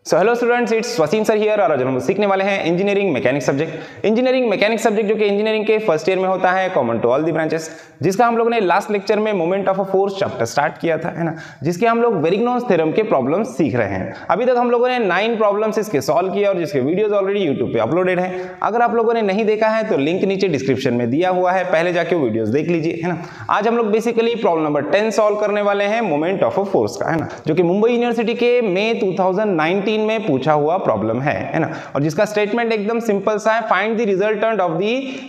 So hello students, it's Wasim sir here और आज हम सीखने वाले हैं engineering mechanics subject. Engineering mechanics subject जो कि इंजीनियरिंग के फर्स्ट ईयर में होता है, common to all the branches, जिसका हम लोगों ने लास्ट लेक्चर में moment of a force chapter start किया था, है ना, जिसके हम लोग वेरिग्नोस थ्योरम के प्रॉब्लम्स सीख रहे हैं। अभी तक हम लोगों ने 9 प्रॉब्लम्स इसके सॉल्व किए और जिसके वीडियोस ऑलरेडी यूट्यूब पे अपलोडेड हैं। अगर आप लोगों ने नहीं देखा है तो लिंक नीचे डिस्क्रिप्शन में दिया हुआ है, पहले जाके वो वीडियोस देख लीजिए, है ना। आज हम लोग बेसिकली प्रॉब्लम नंबर 10 सॉल्व करने वाले हैं मोमेंट ऑफ अ फोर्स का, है ना, जो कि मुंबई यूनिवर्सिटी के मई 2019 में पूछा हुआ प्रॉब्लम है ना, और जिसका स्टेटमेंट एकदम सिंपल सा है, find the resultant of the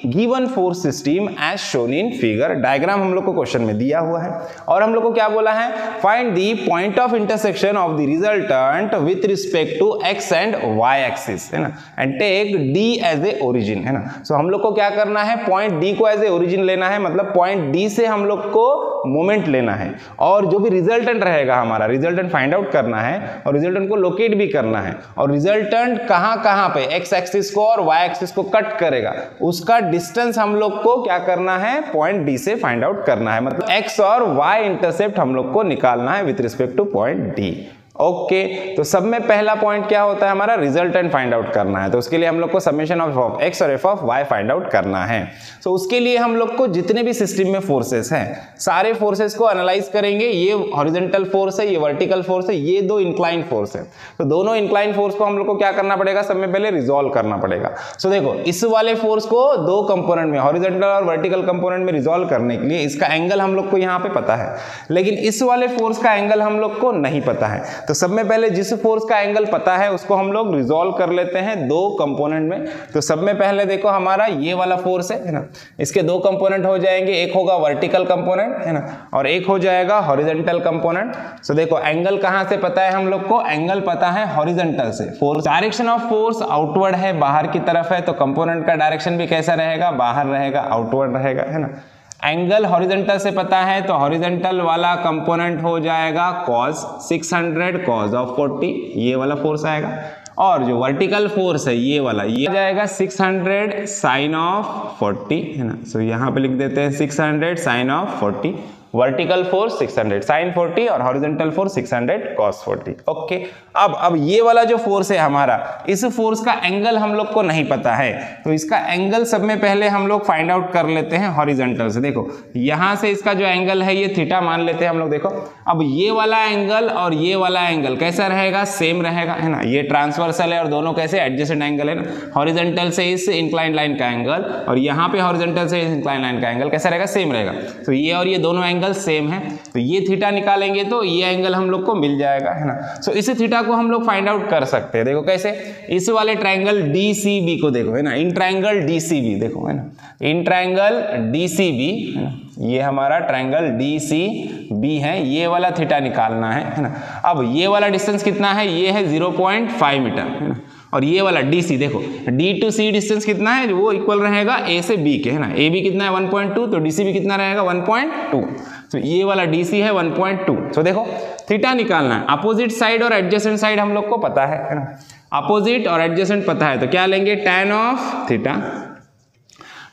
given force system as shown in figure. Diagram हम लोग को क्वेश्चन में दिया हुआ है और हम लोग को क्या बोला है, find the point of intersection of the resultant with respect to x and y axis, है ना, and take D as a origin, है ना। सो हम लोग को क्या करना है, पॉइंट डी को एज ए ओरिजिन लेना है, मतलब पॉइंट डी से हम लोग को मोमेंट लेना है और जो भी रिजल्टेंट रहेगा हमारा, रिजल्टेंट फाइंड आउट करना है और रिजल्टेंट को लोकेट भी करना है। और रिजल्टेंट कहां पे एक्स एक्सिस को और वाई एक्सिस को कट करेगा, उसका डिस्टेंस हम लोग को क्या करना है, पॉइंट डी से फाइंड आउट करना है, मतलब एक्स और वाई इंटरसेप्ट हम लोग को निकालना है with respect two point D. Okay, तो सब में पहला पॉइंट क्या होता है हमारा, रिजल्टेंट फाइंड आउट करना है। तो उसके लिए हम लोग को समेशन ऑफ एक्स और F of y find out करना है। तो उसके लिए हम लोग को जितने भी सिस्टम में फोर्सेस हैं, सारे फोर्सेस को एनालाइज करेंगे। ये हॉरिजॉन्टल फोर्स है, ये वर्टिकल फोर्स है, ये दो इंक्लाइन फोर्स है। तो दोनों इंक्लाइन फोर्स को हम लोग को क्या करना पड़ेगा, सब में पहले रिजॉल्व करना पड़ेगा। सो देखो, इस वाले फोर्स को दो कंपोनेंट में, हॉरिजॉन्टल और वर्टिकल कंपोनेंट में रिजॉल्व करने के लिए इसका एंगल हम लोग को यहाँ पे पता है, लेकिन इस वाले फोर्स का एंगल हम लोग को नहीं पता है। तो सब में पहले जिस फोर्स का एंगल पता है उसको हम लोग रिजॉल्व कर लेते हैं दो कंपोनेंट में। तो सब में पहले देखो हमारा ये वाला फोर्स है ना, इसके दो कंपोनेंट हो जाएंगे, एक होगा वर्टिकल कंपोनेंट, है ना, और एक हो जाएगा हॉरिजॉन्टल कंपोनेंट। सो देखो एंगल कहां से पता है हम लोग को, एंगल पता है हॉरिजॉन्टल से। Force, direction of force outward है, बाहर की तरफ है, तो कंपोनेंट का डायरेक्शन भी कैसा रहेगा, बाहर रहेगा, आउटवर्ड रहेगा, है ना। एंगल हॉरिजॉन्टल से पता है, तो हॉरिजॉन्टल वाला कंपोनेंट हो जाएगा cos 600 cos ऑफ 40, ये वाला फोर्स आएगा। और जो वर्टिकल फोर्स है ये वाला, ये आ जाएगा 600 sin ऑफ 40, है ना। सो यहाँ पे लिख देते हैं 600 sin of 40। Vertical force 600 sin 40 और हॉरिजॉन्टल फोर्स 600 cos 40। ओके, अब ये वाला जो फोर्स है हमारा, इस फोर्स का एंगल हम लोग को नहीं पता है, तो इसका एंगल सब में पहले हम लोग फाइंड आउट कर लेते हैं हॉरिजॉन्टल से। देखो यहां से इसका जो एंगल है ये थीटा मान लेते हैं हम लोग। देखो अब ये वाला एंगल और ये वाला एंगल कैसा रहेगा, सेम रहेगा, है ना। ये ट्रांसवर्सल है और दोनों कैसे एडजेसेंट एंगल है ना, हॉरिजॉन्टल से इस इंक्लाइंड लाइन का एंगल और यहाँ पे हॉरिजॉन्टल से इस इंक्लाइंड लाइन का एंगल कैसा रहेगा, सेम रहेगा। तो ये और ये दोनों एंगल सेम है, तो ये थीटा निकालेंगे तो ये एंगल हम लोग को मिल जाएगा, है ना। सो इस थीटा को हम लोग फाइंड आउट कर सकते हैं। देखो कैसे, इस वाले ट्रायंगल डीसीबी को देखो, है ना, इन ट्रायंगल डीसीबी देखो, है ना, इन ट्रायंगल डीसीबी, है ना, ये हमारा ट्रायंगल डीसीबी है, ये वाला थीटा निकालना है ना। अब ये वाला डिस्टेंस कितना है, ये है 0.5 मीटर, है ना, और ये वाला DC देखो, D to C डिस्टेंस कितना है, वो इक्वल रहेगा A से B के, है ना। AB कितना है 1.2, तो DC भी कितना रहेगा 1.2। तो ये वाला DC है 1.2। तो देखो थीटा निकालना है, अपोजिट साइड और एडजेसेंट साइड हम लोग को पता है ना। अपोजिट और एडजेसेंट पता है तो क्या लेंगे, tan of theta.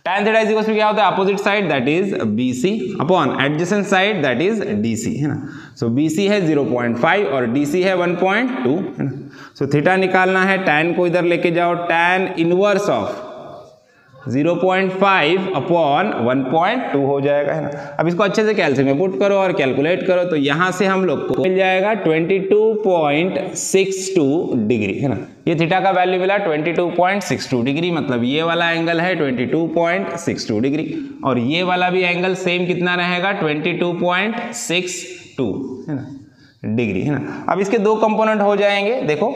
tan theta is equal to क्या होता है, opposite side that is BC upon adjacent side that is DC, है ना। सो BC है 0.5 और DC है 1.2, है ना। सो थीटा निकालना है, tan को इधर लेके जाओ, tan इनवर्स ऑफ 0.5 अपॉन 1.2 हो जाएगा, है ना। अब इसको अच्छे से कैलकुलेट में पुट करो और कैलकुलेट करो, तो यहाँ से हम लोग को मिल जाएगा 22.62 डिग्री, है ना। ये थीटा का वैल्यू मिला 22.62 डिग्री, मतलब ये वाला एंगल है 22.62 डिग्री और ये वाला भी एंगल सेम कितना रहेगा, 22.62, है ना, डिग्री, है ना। अब इसके दो कंपोनेंट हो जाएंगे। देखो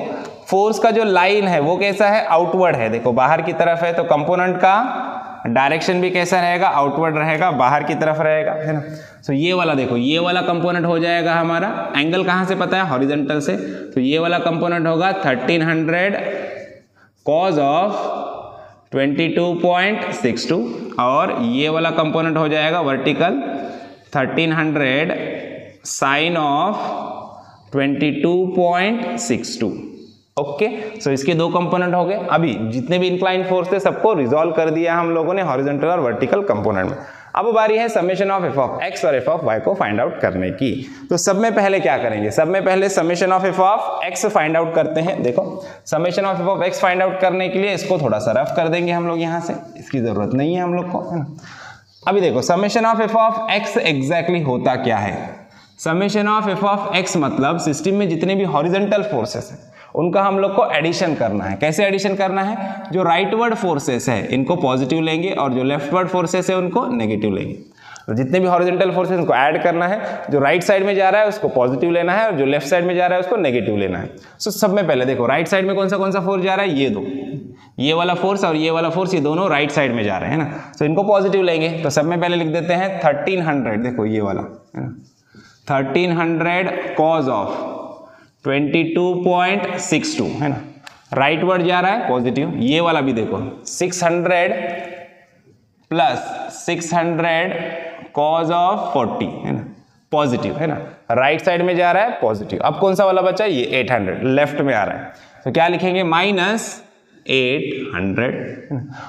फोर्स का जो लाइन है वो कैसा है, आउटवर्ड है, देखो बाहर की तरफ है, तो कंपोनेंट का डायरेक्शन भी कैसा रहेगा, आउटवर्ड रहेगा, बाहर की तरफ रहेगा, है ना। सो ये वाला देखो, ये वाला कंपोनेंट हो जाएगा हमारा, एंगल कहाँ से पता है, हॉरिजॉन्टल से, तो ये वाला कंपोनेंट होगा 1300 cos ऑफ 22.62 और ये वाला कंपोनेंट हो जाएगा वर्टिकल 1300 sin ऑफ 22.62। ओके, सो इसके दो कंपोनेंट हो गए। अभी जितने भी इंक्लाइन फोर्स थे सबको रिजॉल्व कर दिया हम लोगों ने हॉरिजॉन्टल और वर्टिकल कंपोनेंट में। अब बारी है summation of F of x और एफ ऑफ वाई को फाइंड आउट करने की। तो सब में पहले क्या करेंगे, सब में पहले summation of F of x find out करते हैं। देखो summation of F of x find out करने के लिए इसको थोड़ा सा रफ कर देंगे हम लोग, यहाँ से इसकी जरूरत नहीं है हम लोग को, है ना। अभी देखो summation of F of x exactly होता क्या है। Summation of F of x मतलब सिस्टम में जितने भी हॉरिजॉन्टल फोर्सेस हैं उनका हम लोग को एडिशन करना है। कैसे एडिशन करना है, जो राइटवर्ड फोर्सेस है इनको पॉजिटिव लेंगे और जो लेफ्टवर्ड फोर्सेस है उनको नेगेटिव लेंगे। तो जितने भी हॉरिजॉन्टल फोर्सेस उनको ऐड करना है, जो राइट साइड में जा रहा है उसको पॉजिटिव लेना है और जो लेफ्ट साइड में जा रहा है उसको नेगेटिव लेना है। सो सब में पहले देखो राइट साइड में कौन सा फोर्स जा रहा है, ये दो, ये वाला फोर्स और ये वाला फोर्स, ये दोनों राइट साइड में जा रहे हैं ना। तो इनको पॉजिटिव लेंगे, तो सब में पहले लिख देते हैं 1300, देखो ये वाला है ना, 1300 कॉज ऑफ 22.62 है ना, राइट वर्ड जा रहा है पॉजिटिव। ये वाला भी देखो 600 प्लस 600 कॉज ऑफ 40 है ना, पॉजिटिव है ना, राइट साइड में जा रहा है पॉजिटिव। अब कौन सा वाला बचा, ये 800 लेफ्ट में आ रहा है, तो क्या लिखेंगे माइनस 800।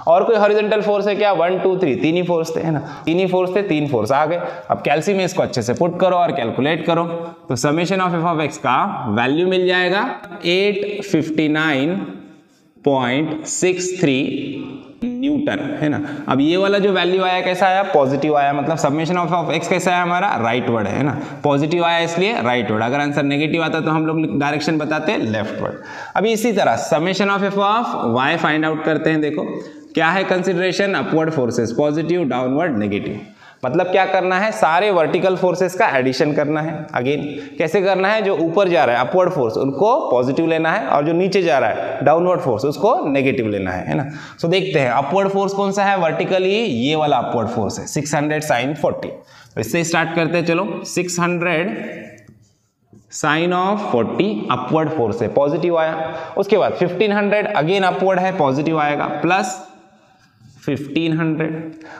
और कोई हॉरिजॉन्टल फोर्स है क्या, 1 2 3, तीन ही फोर्स थे है ना, तीन ही फोर्स थे, तीन फोर्स आ गए। अब कैल्सी में इसको अच्छे से पुट करो और कैलकुलेट करो, तो summation of F of x का वैल्यू मिल जाएगा 859.63 न्यूटन है ना। अब ये वाला जो वैल्यू आया कैसा आया, पॉजिटिव आया, मतलब समेशन ऑफ एक्स कैसा है हमारा, राइट वर्ड है ना, पॉजिटिव आया इसलिए राइट वर्ड। अगर आंसर नेगेटिव आता तो हम लोग डायरेक्शन बताते लेफ्ट वर्ड। अभी इसी तरह summation of F of y find out करते हैं। देखो क्या है consideration, upward forces, positive downward negative. मतलब क्या करना है, सारे वर्टिकल फोर्सेस का एडिशन करना है। अगेन कैसे करना है, जो ऊपर जा रहा है अपवर्ड फोर्स उनको पॉजिटिव लेना है और जो नीचे जा रहा है डाउनवर्ड फोर्स उसको नेगेटिव लेना है ना। सो देखते हैं अपवर्ड फोर्स कौन सा है, वर्टिकली ये वाला अपवर्ड फोर्स है 600 साइन 40। तो इससे स्टार्ट करते हैं, चलो 600 साइन ऑफ 40 अपवर्ड फोर्स है, पॉजिटिव आया। उसके बाद 1500 अगेन अपवर्ड है, पॉजिटिव आएगा, प्लस 1500।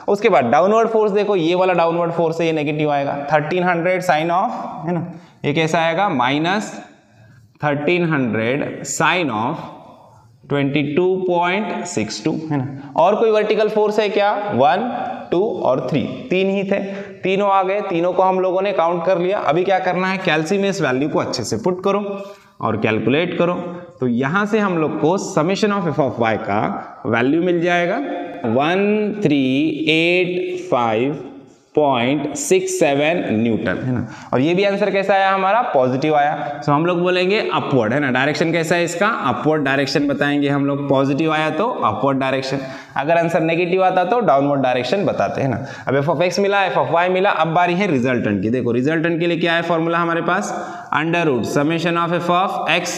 उसके बाद डाउनवर्ड फोर्स देखो ये वाला डाउनवर्ड फोर्स है, ये नेगेटिव आएगा, 1300 साइन ऑफ है ना, ये कैसा आएगा माइनस 1300 साइन ऑफ 22.62 है ना। और कोई वर्टिकल फोर्स है क्या, 1 2 और 3, तीन ही थे, तीनों आ गए, तीनों को हम लोगों ने काउंट कर लिया। अभी क्या करना है, कैल्सी में इस वैल्यू को अच्छे से पुट करो और कैलकुलेट करो। तो यहां से हम लोग को summation of F of y का वैल्यू मिल जाएगा 1385.67 न्यूटन है ना। और ये भी आंसर कैसा आया हमारा, पॉजिटिव आया। तो हम लोग बोलेंगे अपवर्ड है ना, डायरेक्शन कैसा है इसका, अपवर्ड डायरेक्शन बताएंगे हम लोग। पॉजिटिव आया तो अपवर्ड डायरेक्शन, अगर आंसर नेगेटिव आता तो डाउनवर्ड डायरेक्शन बताते हैं ना। अब एफ ऑफ एक्स मिला, एफ ऑफ वाई मिला, अब बारी है रिजल्टेंट की। देखो रिजल्टेंट के लिए क्या है फॉर्मूला हमारे पास, under root summation of F of X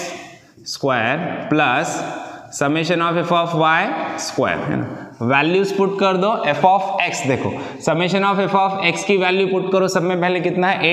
square plus summation of F of Y square है ना। वैल्यूज पुट कर दो, एफ ऑफ एक्स देखो summation of F of X की वैल्यू पुट करो, सब में पहले कितना है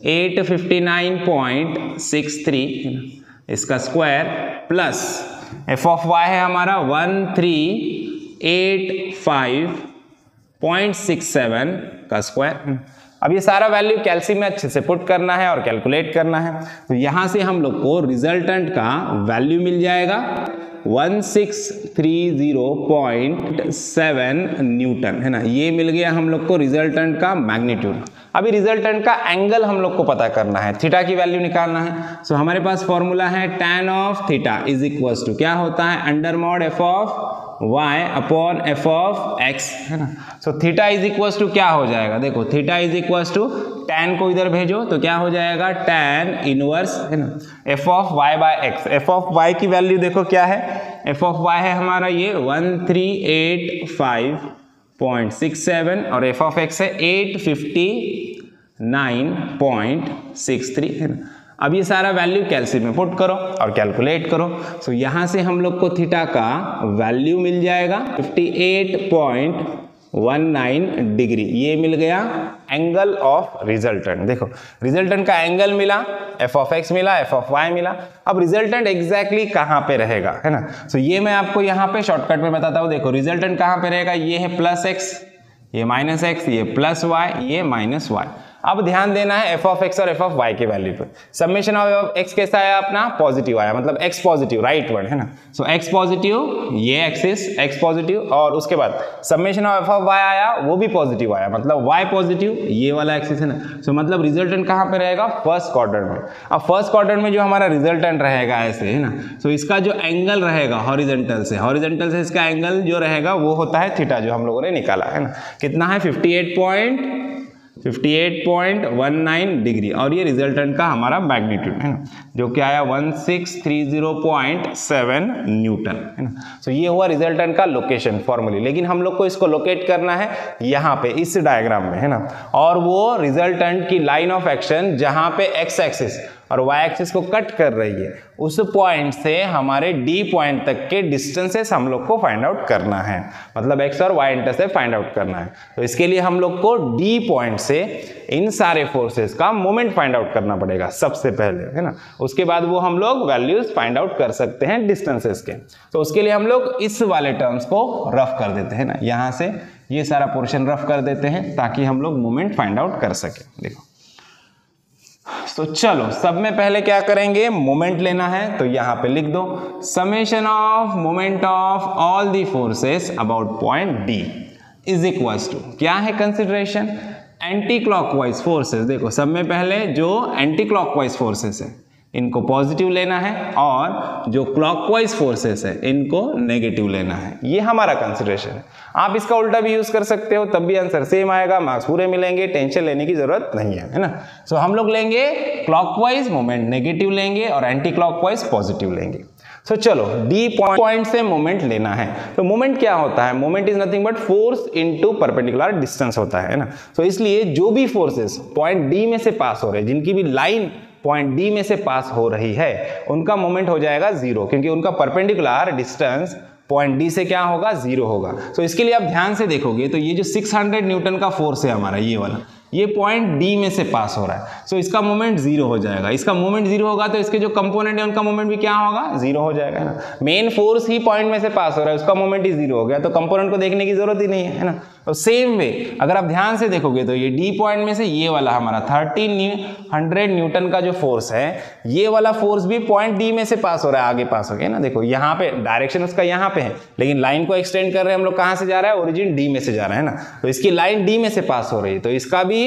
859.63 इसका square, plus F of Y है हमारा 1385.67 का स्क्वायर। अब ये सारा वैल्यू कैल्सी में अच्छे से पुट करना है और कैलकुलेट करना है। तो यहां से हम लोग को रिजल्टेंट का वैल्यू मिल जाएगा 1630.7 न्यूटन है ना। ये मिल गया हम लोग को रिजल्टेंट का मैग्नीट्यूड। अभी रिजल्टेंट का एंगल हम लोग को पता करना है, थीटा की वैल्यू निकालना है। सो हमारे पास फॉर्मूला है tan of theta is equal to क्या होता है, under mod F of y upon F of x है ना। So theta is equal to क्या हो जाएगा, देखो theta is equal to tan को इधर भेजो तो क्या हो जाएगा tan इनवर्स है ना F of y by x. F of y की वैल्यू देखो क्या है, एफ ऑफ y है हमारा ये 1385.67 और एफ ऑफ x है 859.63 है ना। अब ये सारा वैल्यू कैल्सी में पुट करो और कैलकुलेट करो। सो यहां से हम लोग को थीटा का वैल्यू मिल जाएगा 58.19 डिग्री। ये मिल गया एंगल ऑफ रिजल्टेंट। देखो रिजल्टेंट का एंगल मिला, एफ ऑफ एक्स मिला, एफ ऑफ वाई मिला। अब रिजल्टेंट एग्जैक्टली कहां पे रहेगा है ना। सो ये मैं आपको यहाँ पे शॉर्टकट में बताता हूँ। देखो रिजल्टेंट कहां पे रहेगा, ये है प्लस एक्स, ये माइनस एक्स, ये प्लस वाई, ये माइनस वाई। अब ध्यान देना है एफ ऑफ एक्स और एफ ऑफ वाई के वैल्यू पर। समेशन ऑफ एक्स कैसा आया अपना, पॉजिटिव आया, मतलब एक्स पॉजिटिव, राइट वर्ड है ना। सो एक्स पॉजिटिव, ये एक्सिस एक्स पॉजिटिव, और उसके बाद summation of F of y आया, वो भी पॉजिटिव आया, मतलब वाई पॉजिटिव, ये वाला एक्सिस है ना। सो मतलब रिजल्टेंट कहाँ पे रहेगा, फर्स्ट क्वाड्रेंट में। अब फर्स्ट क्वाड्रेंट में जो हमारा रिजल्टेंट रहेगा ऐसे है ना, सो इसका जो एंगल रहेगा हॉरिजॉन्टल से इसका एंगल जो रहेगा वो होता है थीटा, जो हम लोगों ने निकाला है ना। कितना है, 58.19 डिग्री, और ये रिजल्टेंट का हमारा मैग्नीट्यूड है ना, जो कि आया 1630.7 न्यूटन है ना। सो ये हुआ रिजल्टेंट का लोकेशन फॉर्मली, लेकिन हम लोग को इसको लोकेट करना है यहाँ पे इस डायग्राम में है ना, और वो रिजल्टेंट की लाइन ऑफ एक्शन जहाँ पे एक्स एक्सिस और वाई एक्सिस को कट कर रही है, उस पॉइंट से हमारे डी पॉइंट तक के डिस्टेंसेस हम लोग को फाइंड आउट करना है, मतलब एक्स और वाई इंटरसेप्ट फाइंड आउट करना है। तो इसके लिए हम लोग को डी पॉइंट से इन सारे फोर्सेस का मोमेंट फाइंड आउट करना पड़ेगा सबसे पहले है ना। उसके बाद वो हम लोग वैल्यूज फाइंड आउट कर सकते हैं डिस्टेंसेस के। तो उसके लिए हम लोग इस वाले टर्म्स को रफ कर देते हैं ना, यहाँ से ये सारा पोर्शन रफ कर देते हैं ताकि हम लोग मोमेंट फाइंड आउट कर सके। देखो तो चलो सब में पहले क्या करेंगे, मोमेंट लेना है, तो यहां पे लिख दो summation of moment of all the forces about point D is equals to, क्या है कंसिडरेशन, एंटी क्लॉकवाइज फोर्सेस। देखो सब में पहले जो एंटी क्लॉकवाइज फोर्सेस है इनको पॉजिटिव लेना है, और जो क्लॉकवाइज फोर्सेस है इनको नेगेटिव लेना है, ये हमारा कंसिडरेशन है। आप इसका उल्टा भी यूज कर सकते हो, तब भी आंसर सेम आएगा, मार्क्स पूरे मिलेंगे, टेंशन लेने की जरूरत नहीं है ना। सो हम लोग लेंगे क्लॉकवाइज मोमेंट नेगेटिव लेंगे और एंटी क्लॉकवाइज पॉजिटिव लेंगे। सो चलो डी पॉइंट से मोमेंट लेना है, तो मोमेंट क्या होता है, moment is nothing but force into perpendicular distance होता है ना। सो इसलिए जो भी फोर्सेस पॉइंट डी में से पास हो रहे हैं, जिनकी भी लाइन पॉइंट डी में से पास हो रही है, उनका मोमेंट हो जाएगा जीरो, क्योंकि उनका परपेंडिकुलर डिस्टेंस पॉइंट डी से क्या होगा, जीरो होगा। तो इसके लिए आप ध्यान से देखोगे तो ये जो 600 न्यूटन का फोर्स है हमारा, ये वाला, ये पॉइंट डी में से पास हो रहा है, सो इसका मोमेंट जीरो हो जाएगा। इसका मोमेंट जीरो होगा तो इसके जो कंपोनेंट है उनका मोमेंट भी क्या होगा, जीरो हो जाएगा ना। मेन फोर्स ही पॉइंट में से पास हो रहा है, उसका मोमेंट ही जीरो हो गया, तो कंपोनेंट को देखने की जरूरत ही नहीं है ना। तो सेम वे अगर आप ध्यान से देखोगे तो ये डी पॉइंट में से ये वाला हमारा 1300 न्यूटन का जो फोर्स है, ये वाला फोर्स भी पॉइंट डी में से पास हो रहा है, आगे पास हो गया ना। देखो यहाँ पे डायरेक्शन उसका यहाँ पे है, लेकिन लाइन को एक्सटेंड कर रहे हैं हम लोग, कहाँ से जा रहा है, ओरिजिन डी में से जा रहा है ना। तो इसकी लाइन डी में से पास हो रही है, तो इसका भी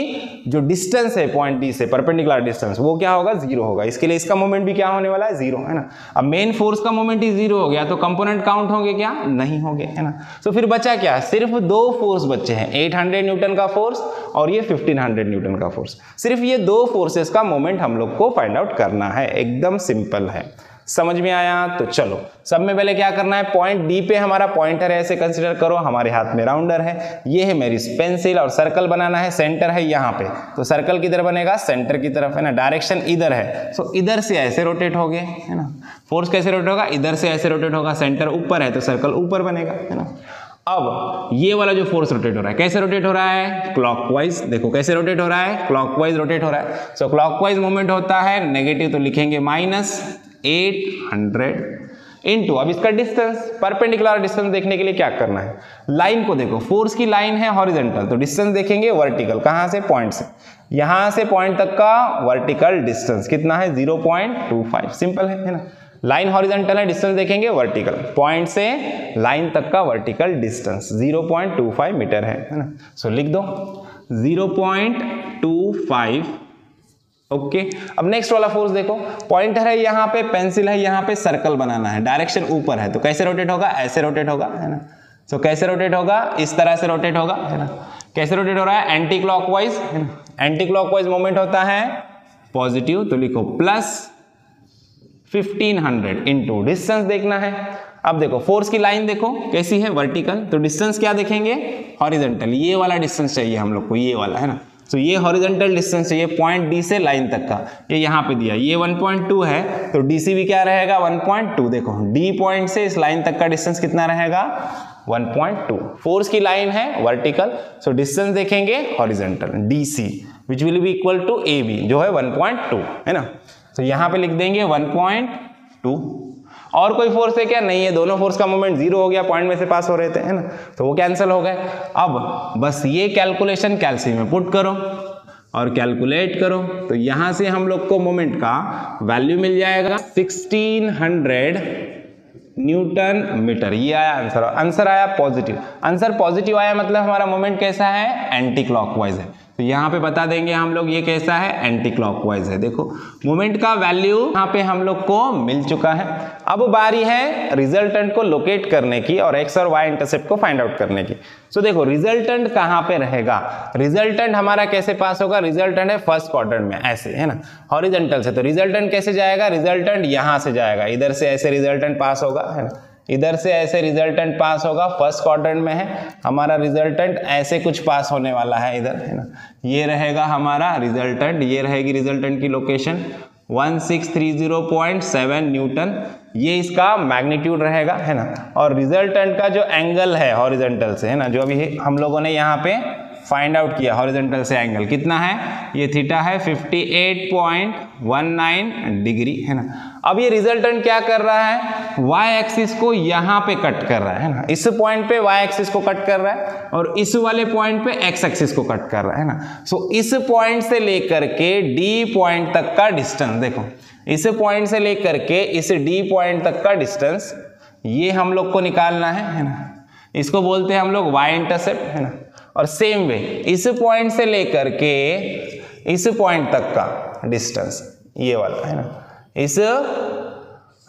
जो डिस्टेंस है पॉइंट डी से परपेंडिकुलर डिस्टेंस, वो क्या होगा, जीरो होगा। इसके लिए इसका मोमेंट भी क्या होने वाला है, जीरो है ना। अब मेन फोर्स का मोमेंट ही जीरो हो गया, तो कंपोनेंट काउंट होंगे क्या, नहीं होंगे है ना। तो फिर बचा क्या, सिर्फ दो फोर्स बचे हैं, 800 न्यूटन का फोर्स और ये 1500 न्यूटन का फोर्स। सिर्फ ये दो फोर्सेस का मोमेंट हम लोग को फाइंड आउट करना है, एकदम सिंपल है। समझ में आया? तो चलो सब में पहले क्या करना है, पॉइंट डी पे हमारा पॉइंटर है, ऐसे कंसीडर करो, हमारे हाथ में राउंडर है, ये है मेरी पेंसिल, और सर्कल बनाना है, सेंटर है यहाँ पे, तो सर्कल किधर बनेगा, सेंटर की तरफ है ना, डायरेक्शन इधर है, सो इधर से ऐसे रोटेट हो गए है ना। फोर्स कैसे रोटेट होगा, इधर से ऐसे रोटेट होगा, सेंटर ऊपर है तो सर्कल ऊपर बनेगा है ना। अब ये वाला जो फोर्स रोटेट हो रहा है, कैसे रोटेट हो रहा है, क्लॉकवाइज। देखो कैसे रोटेट हो रहा है, क्लॉकवाइज रोटेट हो रहा है। सो क्लॉकवाइज मूवमेंट होता है नेगेटिव, तो लिखेंगे -800 इनटू, अब इसका डिस्टेंस, परपेंडिकुलर डिस्टेंस देखने के लिए क्या करना है, लाइन को देखो, फोर्स की लाइन है हॉरिजॉन्टल, तो डिस्टेंस देखेंगे वर्टिकल, कहां से, पॉइंट से, यहां से पॉइंट तक का वर्टिकल डिस्टेंस कितना है, 0.25, सिंपल है ना। लाइन हॉरिजॉन्टल है, डिस्टेंस देखेंगे वर्टिकल, पॉइंट से लाइन तक का वर्टिकल डिस्टेंस 0.25 मीटर है ना। सो लिख दो 0.25। ओके, अब नेक्स्ट वाला फोर्स देखो, पॉइंटर है यहाँ पे, पेंसिल है यहाँ पे, सर्कल बनाना है, डायरेक्शन ऊपर है, तो कैसे रोटेट होगा, ऐसे रोटेट होगा है ना। सो कैसे रोटेट होगा, इस तरह से रोटेट होगा है ना। कैसे रोटेट हो रहा है, एंटी क्लॉकवाइज है ना। एंटी क्लॉकवाइज मोमेंट होता है पॉजिटिव, तो लिखो +1500 इनटू डिस्टेंस देखना है। अब देखो फोर्स की लाइन देखो कैसी है, वर्टिकल, तो डिस्टेंस क्या देखेंगे, हॉरिजॉन्टल, ये वाला डिस्टेंस चाहिए हम लोग को, ये वाला है ना। तो ये हॉरिजॉन्टल डिस्टेंस चाहिए पॉइंट डी से लाइन तक का, ये यहाँ पे दिया, ये 1.2 है, तो डीसी भी क्या रहेगा, 1.2। देखो डी पॉइंट से इस लाइन तक का डिस्टेंस कितना रहेगा, 1.2। फोर्स की लाइन है वर्टिकल, सो डिस्टेंस देखेंगे horizontal, DC which will be equal to A B, जो है 1.2 है ना। तो यहाँ पे लिख देंगे 1.2। और कोई फोर्स है क्या, नहीं है, दोनों फोर्स का मोमेंट जीरो हो गया, पॉइंट में से पास हो रहे थे है ना, तो वो कैंसिल हो गए। अब बस ये कैलकुलेशन कैल्सी में पुट करो और कैलकुलेट करो तो यहां से हम लोग को मोमेंट का वैल्यू मिल जाएगा 1600 न्यूटन मीटर। ये आया आंसर, आंसर आया पॉजिटिव। आंसर पॉजिटिव आया मतलब हमारा मोमेंट कैसा है, एंटी क्लॉकवाइज है। तो यहाँ पे बता देंगे हम लोग ये कैसा है, एंटी क्लॉकवाइज है। देखो मोमेंट का वैल्यू यहाँ पे हम लोग को मिल चुका है। अब बारी है रिजल्टेंट को लोकेट करने की और एक्स और वाई इंटरसेप्ट को फाइंड आउट करने की। सो देखो रिजल्टेंट कहाँ पे रहेगा, रिजल्टेंट हमारा कैसे पास होगा, रिजल्टेंट है फर्स्ट क्वाड्रेंट में ऐसे है ना, हॉरिजॉन्टल से। तो रिजल्टेंट कैसे जाएगा, रिजल्टेंट यहाँ से जाएगा, इधर से ऐसे रिजल्टेंट पास होगा है ना, इधर से ऐसे रिजल्टेंट पास होगा, फर्स्ट क्वाड्रेंट में है हमारा रिजल्टेंट, ऐसे कुछ पास होने वाला है इधर है ना। ये रहेगा हमारा रिजल्टेंट, ये रहेगी रिजल्टेंट की लोकेशन 1630.7 न्यूटन, ये इसका मैग्नीट्यूड रहेगा है ना। और रिजल्टेंट का जो एंगल है हॉरिजॉन्टल से है ना, जो अभी हम लोगों ने यहाँ पे फाइंड आउट किया हॉरिजॉन्टल से एंगल कितना है, ये थीटा है 58.19 डिग्री है ना। अब ये रिजल्टेंट क्या कर रहा है, y एक्सिस को यहाँ पे कट कर रहा है ना, इस पॉइंट पे y एक्सिस को कट कर रहा है और इस वाले पॉइंट पे x एक्सिस को कट कर रहा है ना। सो इस पॉइंट से लेकर के D पॉइंट तक का डिस्टेंस, देखो इस पॉइंट से लेकर के इस D पॉइंट तक का डिस्टेंस ये हम लोग को निकालना है ना, इसको बोलते हैं हम लोग y इंटरसेप्ट है ना। और सेम वे इस पॉइंट से लेकर के इस पॉइंट तक का डिस्टेंस ये वाला है ना, इस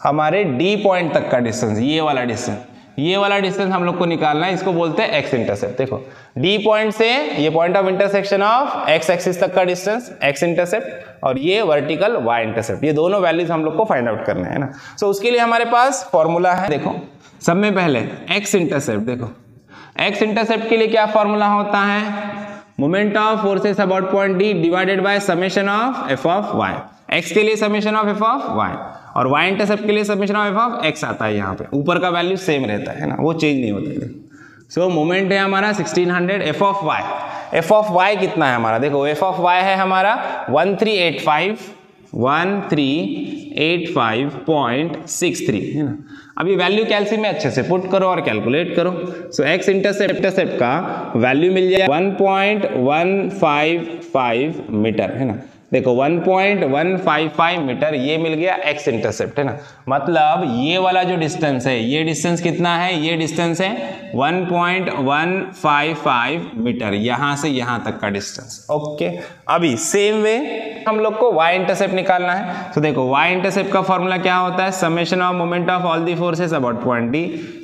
हमारे D पॉइंट तक का डिस्टेंस ये वाला डिस्टेंस, ये वाला डिस्टेंस हम लोग को निकालना है, इसको बोलते हैं x इंटरसेप्ट। देखो D पॉइंट से ये point of intersection of x axis तक का डिस्टेंस x इंटरसेप्ट और ये वर्टिकल y इंटरसेप्ट, ये दोनों वैल्यूज हम लोग को फाइंड आउट करने हैं ना। सो उसके लिए हमारे पास फॉर्मूला है, देखो सब में पहले x इंटरसेप्ट, देखो x इंटरसेप्ट के लिए क्या फॉर्मूला होता है, moment of forces about point D divided by summation of f of y। x के लिए summation of f of y और y इंटरसेप्ट के लिए summation of f of x आता है, यहाँ पे ऊपर का वैल्यू सेम रहता है ना, वो चेंज नहीं होता है। सो मोमेंट है हमारा 1600, f of y, f of y कितना है हमारा, देखो f ऑफ y है हमारा 1385.63 है ना। अब ये वैल्यू कैल्सी में अच्छे से पुट करो और कैलकुलेट करो। सो x इंटरसेप्ट का वैल्यू मिल जाए 1.155 मीटर है ना। देखो 1.155 मीटर ये मिल गया x इंटरसेप्ट है ना, मतलब ये वाला जो डिस्टेंस है, ये डिस्टेंस कितना है, ये डिस्टेंस है 1.155 मीटर, यहां से यहां तक का डिस्टेंस। ओके, अभी सेम वे हम लोग को y इंटरसेप्ट निकालना है। तो देखो y इंटरसेप्ट का फॉर्मूला क्या होता है, summation of moment of all the forces about point D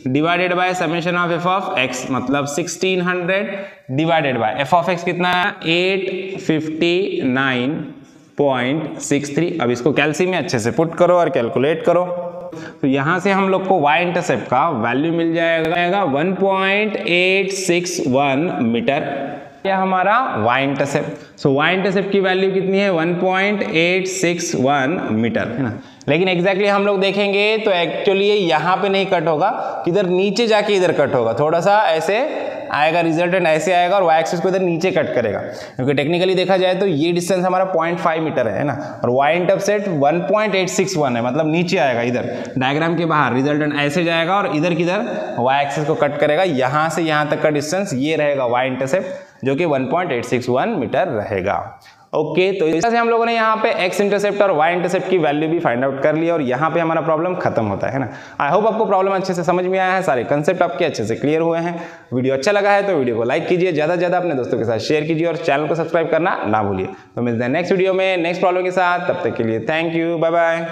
divided by summation of f of x, मतलब 1600 divided by f of x कितना है 859.63। अब इसको कैल्सी में अच्छे से पुट करो और कैलकुलेट करो। तो यहां से हम लोग को y इंटरसेप्ट का वैल्यू मिल जाएगा 1.861 मीटर, यह हमारा y इंटरसेप्ट। सो y इंटरसेप्ट की वैल्यू कितनी है 1.861 मीटर है ना। लेकिन एग्जैक्टली हम लोग देखेंगे तो एक्चुअली ये यहाँ पे नहीं कट होगा, किधर नीचे जाके इधर कट होगा, थोड़ा सा ऐसे आएगा, रिजल्टेंट ऐसे आएगा और y एक्सिस को इधर नीचे कट करेगा, क्योंकि टेक्निकली देखा जाए तो ये डिस्टेंस हमारा 0.5 मीटर है ना, और y इंटरसेप्ट 1.861 है, मतलब नीचे आएगा इधर डायग्राम के बाहर, रिजल्टेंट ऐसे जाएगा और इधर किधर y एक्सिस को कट करेगा, यहाँ से यहाँ तक का डिस्टेंस ये रहेगा y इंटरसेप्ट, जो कि 1.861 मीटर रहेगा। ओके, तो इस तरह से हम लोगों ने यहाँ पे x इंटरसेप्ट और y इंटरसेप्ट की वैल्यू भी फाइंड आउट कर लिया और यहाँ पे हमारा प्रॉब्लम खत्म होता है ना। आई होप आपको प्रॉब्लम अच्छे से समझ में आया है, सारे कंसेप्ट आपके अच्छे से क्लियर हुए हैं। वीडियो अच्छा लगा है तो वीडियो को लाइक कीजिए, ज़्यादा से ज़्यादा अपने दोस्तों के साथ शेयर कीजिए और चैनल को सब्सक्राइब करना ना भूलिए। तो मिलते हैं नेक्स्ट वीडियो में नेक्स्ट प्रॉब्लम के साथ, तब तक के लिए थैंक यू, बाय बाय।